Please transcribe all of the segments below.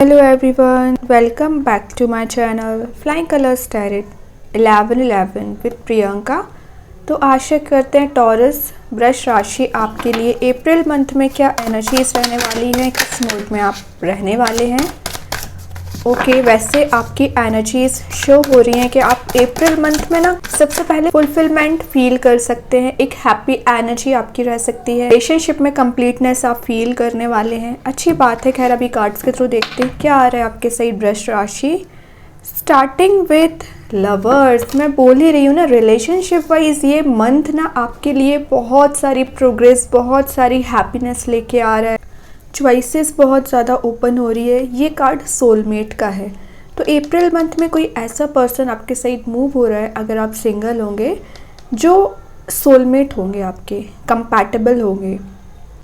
Hello everyone, welcome back to my channel Flying Colors Tarot 1111 with Priyanka. तो आशा करते हैं taurus वृष राशि आपके लिए अप्रैल मंथ में क्या एनर्जीज रहने वाली हैं, किस मूड में आप रहने वाले हैं। वैसे आपकी एनर्जीज शो हो रही हैं कि आप अप्रैल मंथ में ना सबसे पहले फुलफिलमेंट फील कर सकते हैं, एक हैप्पी एनर्जी आपकी रह सकती है, रिलेशनशिप में कंप्लीटनेस आप फील करने वाले हैं। अच्छी बात है। खैर अभी कार्ड्स के थ्रू देखते हैं क्या आ रहा है आपके साइड वृष राशि। स्टार्टिंग विथ लवर्स, मैं बोल ही रही हूँ ना, रिलेशनशिप वाइज ये मंथ ना आपके लिए बहुत सारी प्रोग्रेस, बहुत सारी हैप्पीनेस लेके आ रहा है। चॉइसेस बहुत ज़्यादा ओपन हो रही है। ये कार्ड सोलमेट का है। तो अप्रैल मंथ में कोई ऐसा पर्सन आपके साइड मूव हो रहा है, अगर आप सिंगल होंगे, जो सोलमेट होंगे, आपके कंपैटिबल होंगे,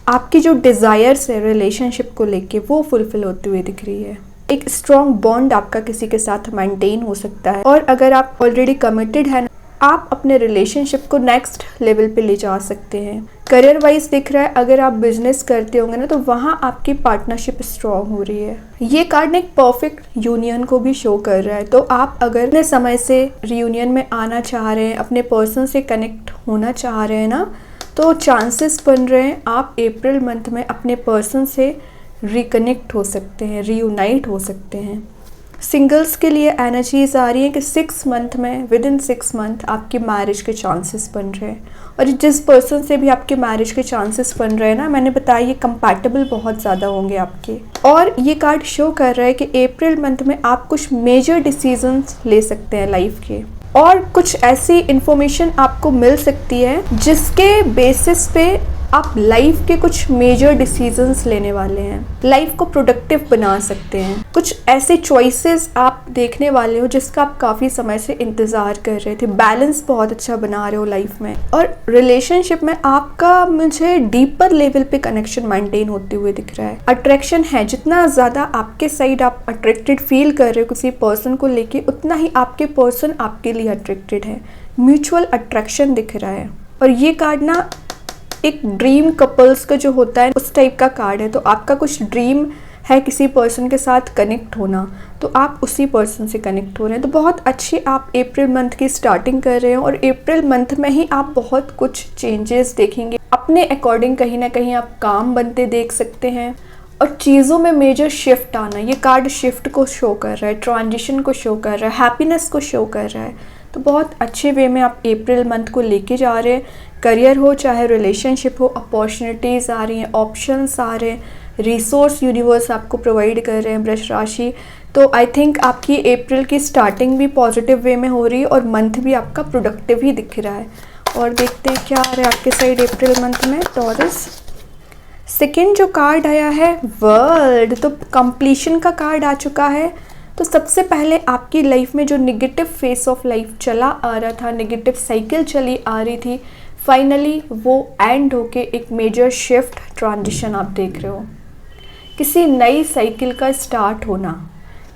आपकी जो डिज़ायर्स है रिलेशनशिप को लेके वो फुलफिल होती हुई दिख रही है। एक स्ट्रॉन्ग बॉन्ड आपका किसी के साथ मेंटेन हो सकता है। और अगर आप ऑलरेडी कमिटेड हैं, आप अपने रिलेशनशिप को नेक्स्ट लेवल पे ले जा सकते हैं। करियर वाइज दिख रहा है, अगर आप बिजनेस करते होंगे ना, तो वहाँ आपकी पार्टनरशिप स्ट्रॉन्ग हो रही है। ये कार्ड एक परफेक्ट यूनियन को भी शो कर रहा है। तो आप अगर अपने समय से रियूनियन में आना चाह रहे हैं, अपने पर्सन से कनेक्ट होना चाह रहे हैं ना, तो चांसेस बन रहे हैं आप अप्रैल मंथ में अपने पर्सन से रिकनेक्ट हो सकते हैं, रीयूनाइट हो सकते हैं। सिंगल्स के लिए एनर्जीज आ रही हैं कि 6 मंथ में, विद इन 6 मंथ आपकी मैरिज के चांसेस बन रहे हैं। और जिस पर्सन से भी आपके मैरिज के चांसेस बन रहे हैं ना, मैंने बताया ये कंपैटिबल बहुत ज़्यादा होंगे आपके। और ये कार्ड शो कर रहा है कि अप्रैल मंथ में आप कुछ मेजर डिसीजंस ले सकते हैं लाइफ के, और कुछ ऐसी इंफॉर्मेशन आपको मिल सकती है जिसके बेसिस पे आप लाइफ के कुछ मेजर डिसीजंस लेने वाले हैं, लाइफ को प्रोडक्टिव बना सकते हैं। कुछ ऐसे चॉइसेस आप देखने वाले हो जिसका आप काफ़ी समय से इंतज़ार कर रहे थे। बैलेंस बहुत अच्छा बना रहे हो लाइफ में, और रिलेशनशिप में आपका मुझे डीपर लेवल पे कनेक्शन मेंटेन होते हुए दिख रहा है। अट्रैक्शन है, जितना ज़्यादा आपके साइड आप अट्रैक्टेड फील कर रहे हो किसी पर्सन को लेके, उतना ही आपके पर्सन आपके लिए अट्रैक्टेड है। म्यूचुअल अट्रैक्शन दिख रहा है। और ये कार्ड ना एक ड्रीम कपल्स का जो होता है उस टाइप का कार्ड है। तो आपका कुछ ड्रीम है किसी पर्सन के साथ कनेक्ट होना, तो आप उसी पर्सन से कनेक्ट हो रहे हैं। तो बहुत अच्छी आप अप्रैल मंथ की स्टार्टिंग कर रहे हो, और अप्रैल मंथ में ही आप बहुत कुछ चेंजेस देखेंगे अपने अकॉर्डिंग। कहीं ना कहीं आप काम बनते देख सकते हैं, और चीज़ों में मेजर शिफ्ट आना। ये कार्ड शिफ्ट को शो कर रहा है, ट्रांजिशन को शो कर रहा है, हैप्पीनेस को शो कर रहा है। तो बहुत अच्छे वे में आप अप्रैल मंथ को लेके जा रहे हैं। करियर हो चाहे रिलेशनशिप हो, अपॉर्चुनिटीज़ आ रही हैं, ऑप्शंस आ रहे हैं, रिसोर्स यूनिवर्स आपको प्रोवाइड कर रहे हैं वृष राशि। तो आई थिंक आपकी अप्रैल की स्टार्टिंग भी पॉजिटिव वे में हो रही है, और मंथ भी आपका प्रोडक्टिव ही दिख रहा है। और देखते हैं क्या आ रहा है आपके साइड अप्रैल मंथ में टॉरस। सेकेंड जो कार्ड आया है वर्ल्ड, तो कंप्लीशन का कार्ड आ चुका है। तो सबसे पहले आपकी लाइफ में जो निगेटिव फेस ऑफ लाइफ चला आ रहा था, निगेटिव साइकिल चली आ रही थी, फाइनली वो एंड होके एक मेजर शिफ्ट, ट्रांजिशन आप देख रहे हो, किसी नई साइकिल का स्टार्ट होना।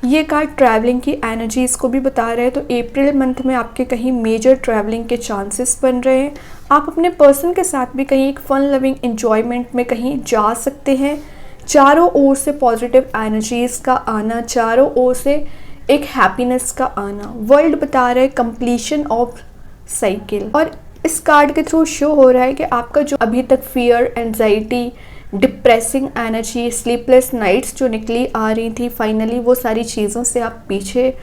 ये कार्ड ट्रैवलिंग की एनर्जीज को भी बता रहे हैं। तो अप्रैल मंथ में आपके कहीं मेजर ट्रैवलिंग के चांसेस बन रहे हैं। आप अपने पर्सन के साथ भी कहीं एक फन लविंग एंजॉयमेंट में कहीं जा सकते हैं। चारों ओर से पॉजिटिव एनर्जीज का आना, चारों ओर से एक हैप्पीनेस का आना। वर्ल्ड बता रहे हैं कंप्लीशन ऑफ साइकिल। और इस कार्ड के थ्रू शो हो रहा है कि आपका जो अभी तक fear, anxiety, depressing energy, sleepless nights जो निकली आ रही थी, फाइनली वो सारी चीज़ों से आप पीछे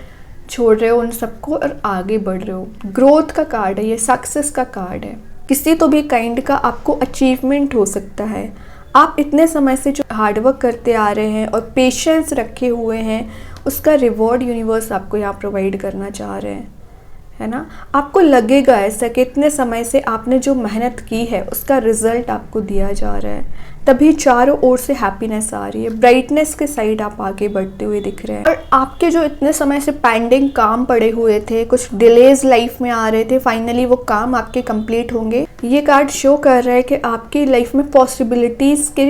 छोड़ रहे हो उन सबको, और आगे बढ़ रहे हो। ग्रोथ का कार्ड है ये, सक्सेस का कार्ड है। किसी तो भी काइंड का आपको अचीवमेंट हो सकता है। आप इतने समय से जो हार्डवर्क करते आ रहे हैं और पेशेंस रखे हुए हैं, उसका रिवॉर्ड यूनिवर्स आपको यहाँ प्रोवाइड करना चाह रहे हैं, है ना। आपको लगेगा ऐसा कि इतने समय से आपने जो मेहनत की है उसका रिजल्ट आपको दिया जा रहा है, तभी चारों ओर से हैप्पीनेस आ रही है। ब्राइटनेस के साइड आप आगे बढ़ते हुए दिख रहे हैं। और आपके जो इतने समय से पेंडिंग काम पड़े हुए थे, कुछ डिलेज लाइफ में आ रहे थे, फाइनली वो काम आपके कंप्लीट होंगे। ये कार्ड शो कर रहा है कि आपकी लाइफ में पॉसिबिलिटीज़ के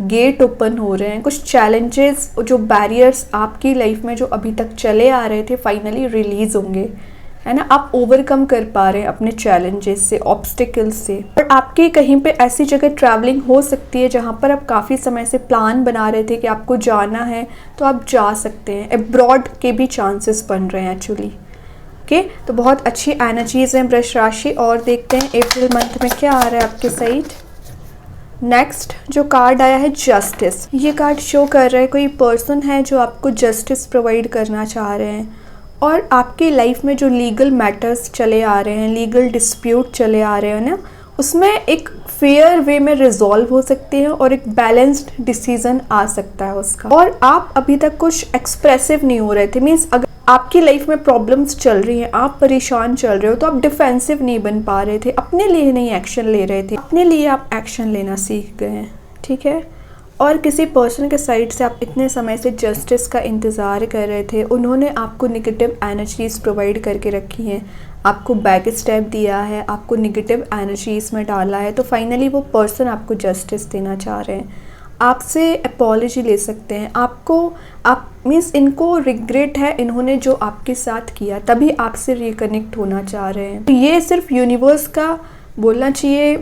गेट ओपन हो रहे हैं। कुछ चैलेंजेस, जो बैरियर्स आपकी लाइफ में जो अभी तक चले आ रहे थे, फाइनली रिलीज होंगे। है ना, आप ओवरकम कर पा रहे हैं अपने चैलेंजेस से, ऑब्स्टिकल्स से। और आपकी कहीं पे ऐसी जगह ट्रैवलिंग हो सकती है जहाँ पर आप काफ़ी समय से प्लान बना रहे थे कि आपको जाना है, तो आप जा सकते हैं। अब्रॉड के भी चांसेस बन रहे हैं एक्चुअली। ओके, तो बहुत अच्छी एनर्जीज हैं वृष राशि। और देखते हैं अप्रैल मंथ में क्या आ रहा है आपके साइड। नेक्स्ट जो कार्ड आया है जस्टिस। ये कार्ड शो कर रहा है कोई पर्सन है जो आपको जस्टिस प्रोवाइड करना चाह रहे हैं, और आपकी लाइफ में जो लीगल मैटर्स चले आ रहे हैं, लीगल डिस्प्यूट चले आ रहे हैं ना, उसमें एक फेयर वे में रिजॉल्व हो सकते हैं और एक बैलेंस्ड डिसीजन आ सकता है उसका। और आप अभी तक कुछ एक्सप्रेसिव नहीं हो रहे थे, मीन्स अगर आपकी लाइफ में प्रॉब्लम्स चल रही हैं, आप परेशान चल रहे हो, तो आप डिफेंसिव नहीं बन पा रहे थे, अपने लिए नहीं एक्शन ले रहे थे। अपने लिए आप एक्शन लेना सीख गए हैं, ठीक है। और किसी पर्सन के साइड से आप इतने समय से जस्टिस का इंतज़ार कर रहे थे, उन्होंने आपको नेगेटिव एनर्जीज़ प्रोवाइड करके रखी हैं, आपको बैक स्टेप दिया है, आपको नेगेटिव एनर्जीज़ में डाला है, तो फाइनली वो पर्सन आपको जस्टिस देना चाह रहे हैं, आपसे अपॉलॉजी ले सकते हैं। आप मीन्स इनको रिग्रेट है इन्होंने जो आपके साथ किया, तभी आपसे रिकनेक्ट होना चाह रहे हैं। तो ये सिर्फ यूनिवर्स का बोलना चाहिए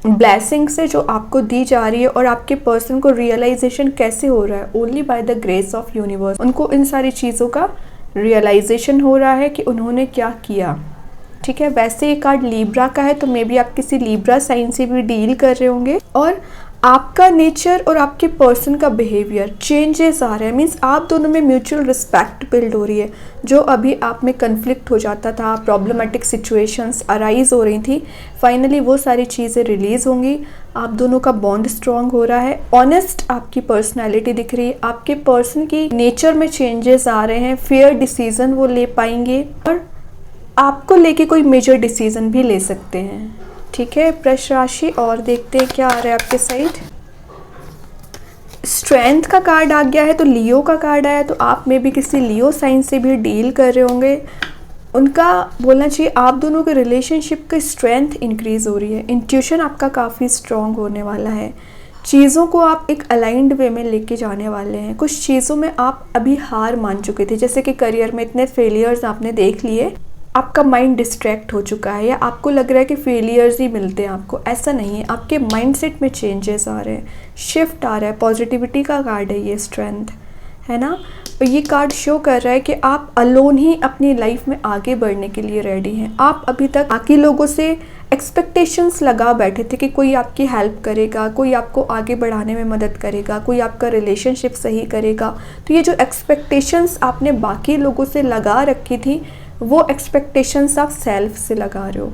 ब्लेसिंग से जो आपको दी जा रही है। और आपके पर्सन को रियलाइजेशन कैसे हो रहा है, only by the grace of universe. उनको इन सारी चीज़ों का रियलाइजेशन हो रहा है कि उन्होंने क्या किया, ठीक है। वैसे ये कार्ड लीब्रा का है, तो मे बी आप किसी लीब्रा साइन से भी डील कर रहे होंगे, और आपका नेचर और आपके पर्सन का बिहेवियर चेंजेस आ रहे हैं, मीन्स आप दोनों में म्यूचुअल रिस्पेक्ट बिल्ड हो रही है। जो अभी आप में कन्फ्लिक्ट हो जाता था, प्रॉब्लमेटिक सिचुएशंस अराइज हो रही थी, फाइनली वो सारी चीज़ें रिलीज़ होंगी, आप दोनों का बॉन्ड स्ट्रॉन्ग हो रहा है। ऑनेस्ट आपकी पर्सनैलिटी दिख रही है, आपके पर्सन की नेचर में चेंजेस आ रहे हैं, फेयर डिसीज़न वो ले पाएंगे, और आपको लेके कोई मेजर डिसीज़न भी ले सकते हैं, ठीक है वृष राशि। और देखते हैं क्या आ रहा है आपके साइड। स्ट्रेंथ का कार्ड आ गया है, तो लियो का कार्ड आया, तो आप में भी किसी लियो साइन से भी डील कर रहे होंगे। उनका बोलना चाहिए आप दोनों के रिलेशनशिप की स्ट्रेंथ इंक्रीज हो रही है, इंट्यूशन आपका काफ़ी स्ट्रॉन्ग होने वाला है, चीज़ों को आप एक अलाइंड वे में लेके जाने वाले हैं। कुछ चीज़ों में आप अभी हार मान चुके थे, जैसे कि करियर में इतने फेलियर्स आपने देख लिए, आपका माइंड डिस्ट्रैक्ट हो चुका है, या आपको लग रहा है कि फेलियर्स ही मिलते हैं आपको, ऐसा नहीं है। आपके माइंडसेट में चेंजेस आ रहे हैं, शिफ्ट आ रहा है, पॉजिटिविटी का कार्ड है ये, स्ट्रेंथ है ना। और ये कार्ड शो कर रहा है कि आप अलोन ही अपनी लाइफ में आगे बढ़ने के लिए रेडी हैं। आप अभी तक बाकी लोगों से एक्सपेक्टेशंस लगा बैठे थे कि कोई आपकी हेल्प करेगा, कोई आपको आगे बढ़ाने में मदद करेगा, कोई आपका रिलेशनशिप सही करेगा। तो ये जो एक्सपेक्टेशंस आपने बाकी लोगों से लगा रखी थी, वो एक्सपेक्टेशंस आप सेल्फ से लगा रहे हो।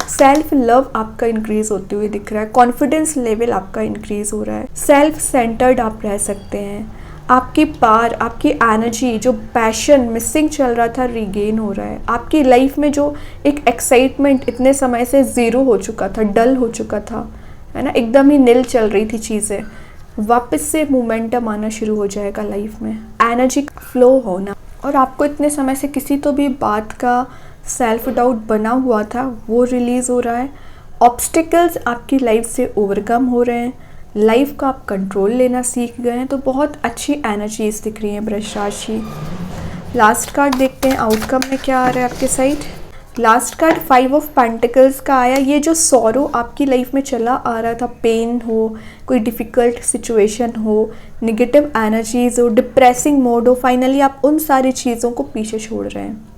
सेल्फ लव आपका इंक्रीज होते हुए दिख रहा है, कॉन्फिडेंस लेवल आपका इंक्रीज हो रहा है, सेल्फ सेंटर्ड आप रह सकते हैं, आपकी पावर, आपकी एनर्जी, जो पैशन मिसिंग चल रहा था रिगेन हो रहा है। आपकी लाइफ में जो एक एक्साइटमेंट इतने समय से ज़ीरो हो चुका था, डल हो चुका था, है ना, एकदम ही नील चल रही थी चीज़ें, वापस से मोमेंटम आना शुरू हो जाएगा लाइफ में, एनर्जी फ्लो होना। और आपको इतने समय से किसी तो भी बात का सेल्फ डाउट बना हुआ था, वो रिलीज़ हो रहा है। ऑब्स्टिकल्स आपकी लाइफ से ओवरकम हो रहे हैं, लाइफ का आप कंट्रोल लेना सीख गए हैं। तो बहुत अच्छी एनर्जीज दिख रही हैं वृष राशि। लास्ट कार्ड देखते हैं आउटकम में क्या आ रहा है आपके side. Last card 5 of pentacles का आया। ये जो सॉरो आपकी लाइफ में चला आ रहा था, पेन हो, कोई डिफ़िकल्ट सिचुएशन हो, नेगेटिव एनर्जीज हो, डिप्रेसिंग मोड हो, फाइनली आप उन सारी चीज़ों को पीछे छोड़ रहे हैं।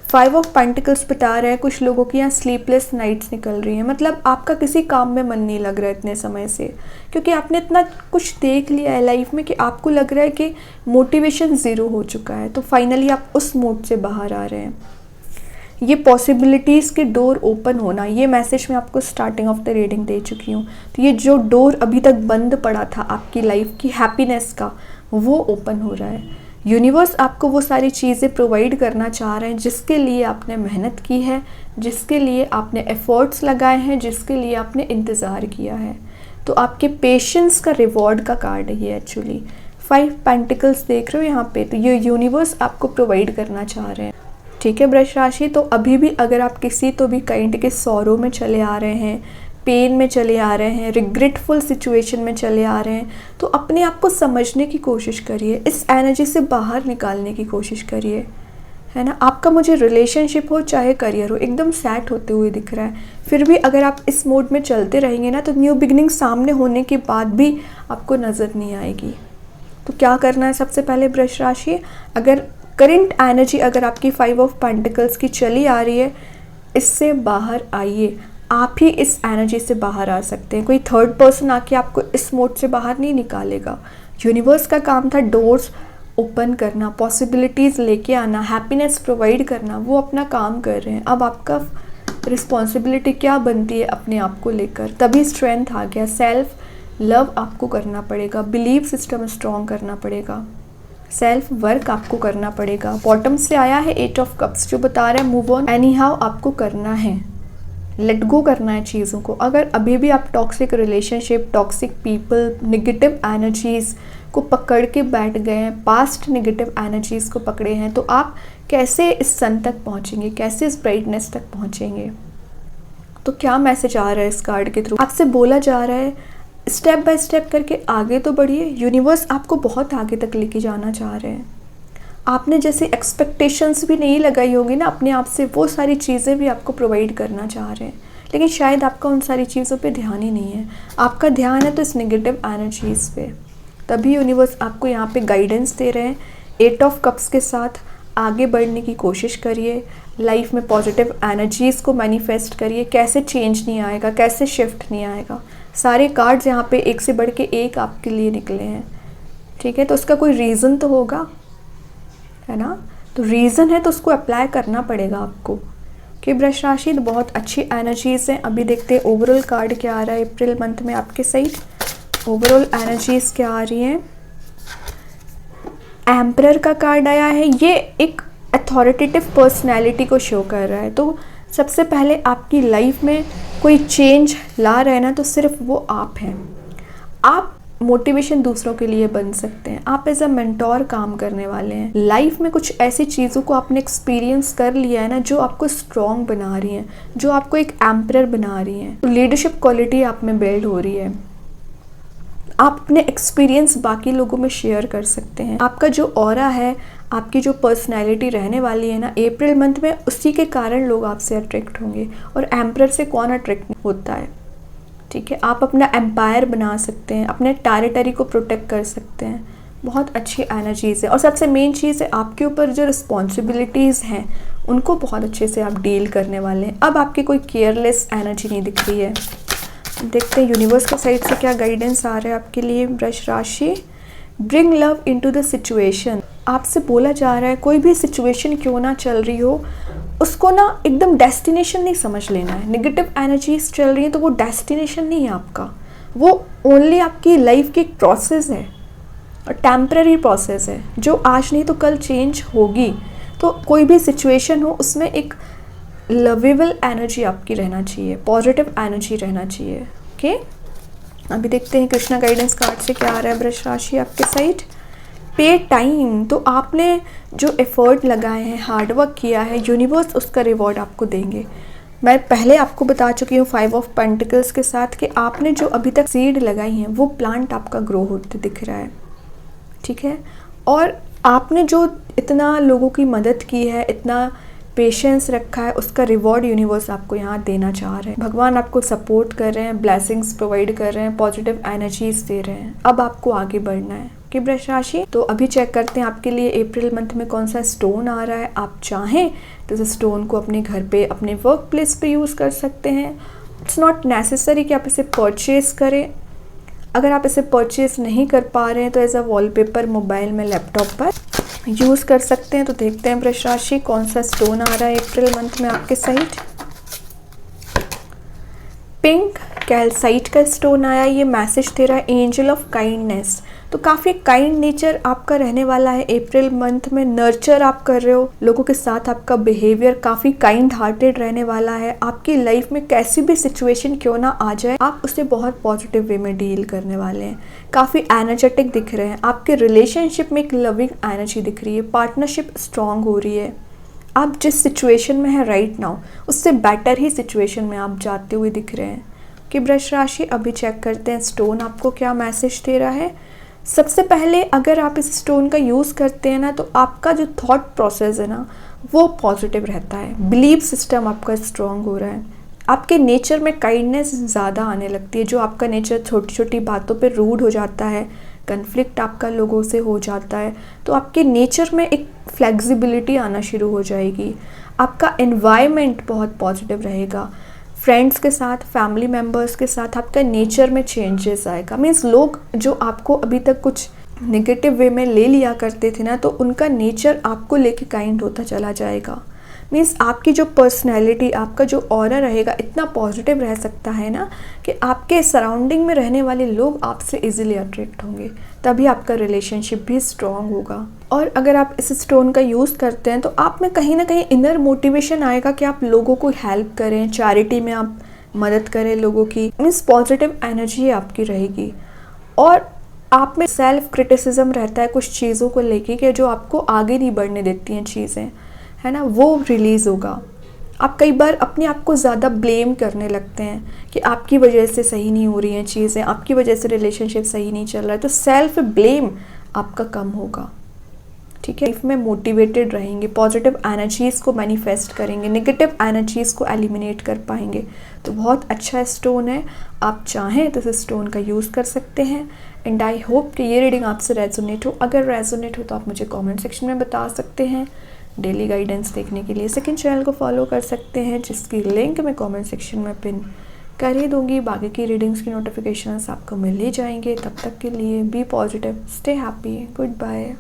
5 ऑफ पेंटिकल्स बता रहा है कुछ लोगों की यहाँ स्लीपलेस नाइट्स निकल रही हैं, मतलब आपका किसी काम में मन नहीं लग रहा है इतने समय से, क्योंकि आपने इतना कुछ देख लिया है लाइफ में कि आपको लग रहा है कि मोटिवेशन ज़ीरो हो चुका है। तो फाइनली आप उस मोड से बाहर आ रहे हैं। ये पॉसिबिलिटीज़ के डोर ओपन होना, ये मैसेज मैं आपको स्टार्टिंग ऑफ द रीडिंग दे चुकी हूँ। तो ये जो डोर अभी तक बंद पड़ा था आपकी लाइफ की हैप्पीनेस का, वो ओपन हो रहा है। यूनिवर्स आपको वो सारी चीज़ें प्रोवाइड करना चाह रहे हैं जिसके लिए आपने मेहनत की है, जिसके लिए आपने एफर्ट्स लगाए हैं, जिसके लिए आपने इंतज़ार किया है। तो आपके पेशेंस का रिवॉर्ड का कार्ड है ये एक्चुअली। 5 पेंटिकल्स देख रहे हो यहाँ पे, तो ये यूनिवर्स आपको प्रोवाइड करना चाह रहे हैं। ठीक है वृष राशि, तो अभी भी अगर आप किसी तो भी काइंड के सॉरो में चले आ रहे हैं, पेन में चले आ रहे हैं, रिग्रेटफुल सिचुएशन में चले आ रहे हैं, तो अपने आप को समझने की कोशिश करिए, इस एनर्जी से बाहर निकालने की कोशिश करिए, है ना। आपका मुझे रिलेशनशिप हो चाहे करियर हो एकदम सेट होते हुए दिख रहा है। फिर भी अगर आप इस मोड में चलते रहेंगे ना तो न्यू बिगनिंग सामने होने के बाद भी आपको नज़र नहीं आएगी। तो क्या करना है, सबसे पहले वृष राशि, अगर करंट एनर्जी अगर आपकी 5 ऑफ पेंटिकल्स की चली आ रही है, इससे बाहर आइए। आप ही इस एनर्जी से बाहर आ सकते हैं, कोई थर्ड पर्सन आके आपको इस मोड से बाहर नहीं निकालेगा। यूनिवर्स का काम था डोर्स ओपन करना, पॉसिबिलिटीज़ लेके आना, हैप्पीनेस प्रोवाइड करना, वो अपना काम कर रहे हैं। अब आपका रिस्पॉन्सिबिलिटी क्या बनती है अपने आप को लेकर, तभी स्ट्रेंथ आ गया। सेल्फ लव आपको करना पड़ेगा, बिलीव सिस्टम स्ट्रॉन्ग करना पड़ेगा, सेल्फ वर्क आपको करना पड़ेगा। बॉटम से आया है 8 ऑफ कप्स जो बता रहा है मूव ऑन एनी हाउ आपको करना है, लेट गो करना है चीज़ों को। अगर अभी भी आप toxic relationship, toxic people, negative energies को पकड़ के बैठ गए हैं, पास्ट नेगेटिव एनर्जीज़ को पकड़े हैं, तो आप कैसे इस सन तक पहुंचेंगे, कैसे इस ब्राइटनेस तक पहुंचेंगे। तो क्या मैसेज आ रहा है इस कार्ड के थ्रू, आपसे बोला जा रहा है स्टेप बाय स्टेप करके आगे तो बढ़िए। यूनिवर्स आपको बहुत आगे तक लेके जाना चाह रहे हैं। आपने जैसे एक्सपेक्टेशंस भी नहीं लगाई होंगी ना अपने आप से, वो सारी चीज़ें भी आपको प्रोवाइड करना चाह रहे हैं, लेकिन शायद आपका उन सारी चीज़ों पे ध्यान ही नहीं है। आपका ध्यान है तो इस नेगेटिव एनर्जीज़ पे, तभी यूनिवर्स आपको यहाँ पे गाइडेंस दे रहे हैं। 8 ऑफ कप्स के साथ आगे बढ़ने की कोशिश करिए, लाइफ में पॉजिटिव एनर्जीज़ को मैनिफेस्ट करिए। कैसे चेंज नहीं आएगा, कैसे शिफ्ट नहीं आएगा। सारे कार्ड्स यहाँ पे एक से बढ़ के एक आपके लिए निकले हैं, ठीक है। तो उसका कोई रीज़न तो होगा, है ना। तो रीज़न है तो उसको अप्लाई करना पड़ेगा आपको। कि वृष राशि तो बहुत अच्छी एनर्जीज़ हैं। अभी देखते हैं ओवरऑल कार्ड क्या आ रहा है अप्रैल मंथ में आपके साइड। ओवरऑल एनर्जीज़ क्या आ रही हैं। एम्परर का कार्ड आया है, ये एक अथॉरिटेटिव पर्सनैलिटी को शो कर रहा है। तो सबसे पहले आपकी लाइफ में कोई चेंज ला रहे हैं ना तो सिर्फ वो आप हैं। आप मोटिवेशन दूसरों के लिए बन सकते हैं, आप एज अ मेंटोर काम करने वाले हैं। लाइफ में कुछ ऐसी चीज़ों को आपने एक्सपीरियंस कर लिया है ना जो आपको स्ट्रॉन्ग बना रही हैं, जो आपको एक एम्परर बना रही हैं। तो लीडरशिप क्वालिटी आप में बिल्ड हो रही है। आप अपने एक्सपीरियंस बाकी लोगों में शेयर कर सकते हैं। आपका जो ऑरा है, आपकी जो पर्सनैलिटी रहने वाली है ना अप्रैल मंथ में, उसी के कारण लोग आपसे अट्रैक्ट होंगे। और एम्परर से कौन अट्रैक्ट होता है, ठीक है। आप अपना एम्पायर बना सकते हैं, अपने टेरिटरी को प्रोटेक्ट कर सकते हैं। बहुत अच्छी एनर्जीज़ है। और सबसे मेन चीज़ है आपके ऊपर जो रिस्पॉन्सिबिलिटीज़ हैं उनको बहुत अच्छे से आप डील करने वाले हैं। अब आपकी कोई केयरलेस एनर्जी नहीं दिख रही है। देखते हैं यूनिवर्स के साइड से क्या गाइडेंस आ रहा है आपके लिए वृष राशि। Bring love into the situation. आपसे बोला जा रहा है कोई भी सिचुएशन क्यों ना चल रही हो, उसको ना एकदम डेस्टिनेशन नहीं समझ लेना है। नेगेटिव एनर्जीज चल रही है तो वो डेस्टिनेशन नहीं है आपका, वो ओनली आपकी लाइफ की एक प्रोसेस है और टेम्पररी प्रोसेस है जो आज नहीं तो कल चेंज होगी। तो कोई भी सिचुएशन हो उसमें एक लवेबल एनर्जी आपकी रहना चाहिए, पॉजिटिव एनर्जी रहना चाहिए। ओके, अभी देखते हैं कृष्णा गाइडेंस कार्ड से क्या आ रहा है वृष राशि आपके साइड। पे टाइम। तो आपने जो एफर्ट लगाए हैं, हार्डवर्क किया है, यूनिवर्स उसका रिवॉर्ड आपको देंगे। मैं पहले आपको बता चुकी हूँ 5 ऑफ पेंटिकल्स के साथ कि आपने जो अभी तक सीड लगाई हैं वो प्लांट आपका ग्रो होते दिख रहा है, ठीक है। और आपने जो इतना लोगों की मदद की है, इतना पेशेंस रखा है, उसका रिवॉर्ड यूनिवर्स आपको यहाँ देना चाह रहे हैं। भगवान आपको सपोर्ट कर रहे हैं, ब्लेसिंग्स प्रोवाइड कर रहे हैं, पॉजिटिव एनर्जीज दे रहे हैं। अब आपको आगे बढ़ना है कि वृष राशि। तो अभी चेक करते हैं आपके लिए अप्रैल मंथ में कौन सा स्टोन आ रहा है। आप चाहें तो इस स्टोन को अपने घर पे, अपने वर्क प्लेस पे यूज़ कर सकते हैं। इट्स नॉट नेसेसरी कि आप इसे परचेज़ करें। अगर आप इसे परचेज़ नहीं कर पा रहे हैं तो एज अ वॉलपेपर मोबाइल में, लैपटॉप पर यूज़ कर सकते हैं। तो देखते हैं वृष राशि कौन सा स्टोन आ रहा है अप्रैल मंथ में आपके साइड। पिंक कैल्साइट का स्टोन आया। ये मैसेज दे रहा है एंजल ऑफ काइंडनेस। तो काफ़ी काइंड नेचर आपका रहने वाला है अप्रैल मंथ में। नर्चर आप कर रहे हो लोगों के साथ, आपका बिहेवियर काफ़ी काइंड हार्टेड रहने वाला है। आपकी लाइफ में कैसी भी सिचुएशन क्यों ना आ जाए, आप उसे बहुत पॉजिटिव वे में डील करने वाले हैं। काफ़ी एनर्जेटिक दिख रहे हैं। आपके रिलेशनशिप में एक लविंग एनर्जी दिख रही है, पार्टनरशिप स्ट्रांग हो रही है। आप जिस सिचुएशन में हैं राइट नाउ, उससे बेटर ही सिचुएशन में आप जाते हुए दिख रहे हैं कि वृष राशि। अभी चेक करते हैं स्टोन आपको क्या मैसेज दे रहा है। सबसे पहले अगर आप इस स्टोन का यूज़ करते हैं ना, तो आपका जो थॉट प्रोसेस है ना वो पॉजिटिव रहता है, बिलीव सिस्टम आपका स्ट्रॉन्ग हो रहा है, आपके नेचर में काइंडनेस ज़्यादा आने लगती है। जो आपका नेचर छोटी छोटी बातों पे रूड हो जाता है, कन्फ्लिक्ट आपका लोगों से हो जाता है, तो आपके नेचर में एक फ्लेक्सिबिलिटी आना शुरू हो जाएगी। आपका एनवायरनमेंट बहुत पॉजिटिव रहेगा, फ्रेंड्स के साथ, फैमिली मेम्बर्स के साथ आपका नेचर में चेंजेस आएगा। मीन्स लोग जो आपको अभी तक कुछ नेगेटिव वे में ले लिया करते थे ना, तो उनका नेचर आपको लेके काइंड होता चला जाएगा। मीन्स आपकी जो पर्सनैलिटी, आपका जो ऑरा रहेगा इतना पॉजिटिव रह सकता है ना कि आपके सराउंडिंग में रहने वाले लोग आपसे इजीली अट्रैक्ट होंगे, तभी आपका रिलेशनशिप भी स्ट्रॉन्ग होगा। और अगर आप इस स्टोन का यूज़ करते हैं तो आप में कहीं ना कहीं इनर मोटिवेशन आएगा कि आप लोगों को हेल्प करें, चैरिटी में आप मदद करें लोगों की। मीन्स पॉजिटिव एनर्जी आपकी रहेगी। और आप में सेल्फ क्रिटिसिज्म रहता है कुछ चीज़ों को लेके कि जो आपको आगे नहीं बढ़ने देती हैं चीज़ें, है ना, वो रिलीज़ होगा। आप कई बार अपने आप को ज़्यादा ब्लेम करने लगते हैं कि आपकी वजह से सही नहीं हो रही हैं चीज़ें, आपकी वजह से रिलेशनशिप सही नहीं चल रहा है, तो सेल्फ ब्लेम आपका कम होगा। ठीक है, लाइफ में मोटिवेटेड रहेंगे, पॉजिटिव एनर्जीज़ को मैनिफेस्ट करेंगे, नेगेटिव एनर्जीज़ को एलिमिनेट कर पाएंगे। तो बहुत अच्छा स्टोन है, आप चाहें तो इस स्टोन का यूज़ कर सकते हैं। एंड आई होप कि ये रीडिंग आपसे रेजोनेट हो। अगर रेजोनेट हो तो आप मुझे कमेंट सेक्शन में बता सकते हैं। डेली गाइडेंस देखने के लिए सेकंड चैनल को फॉलो कर सकते हैं, जिसकी लिंक मैं कमेंट सेक्शन में पिन कर ही दूँगी। बाकी की रीडिंग्स की नोटिफिकेशंस आपको मिल ही जाएंगे। तब तक के लिए be positive, stay happy, good bye.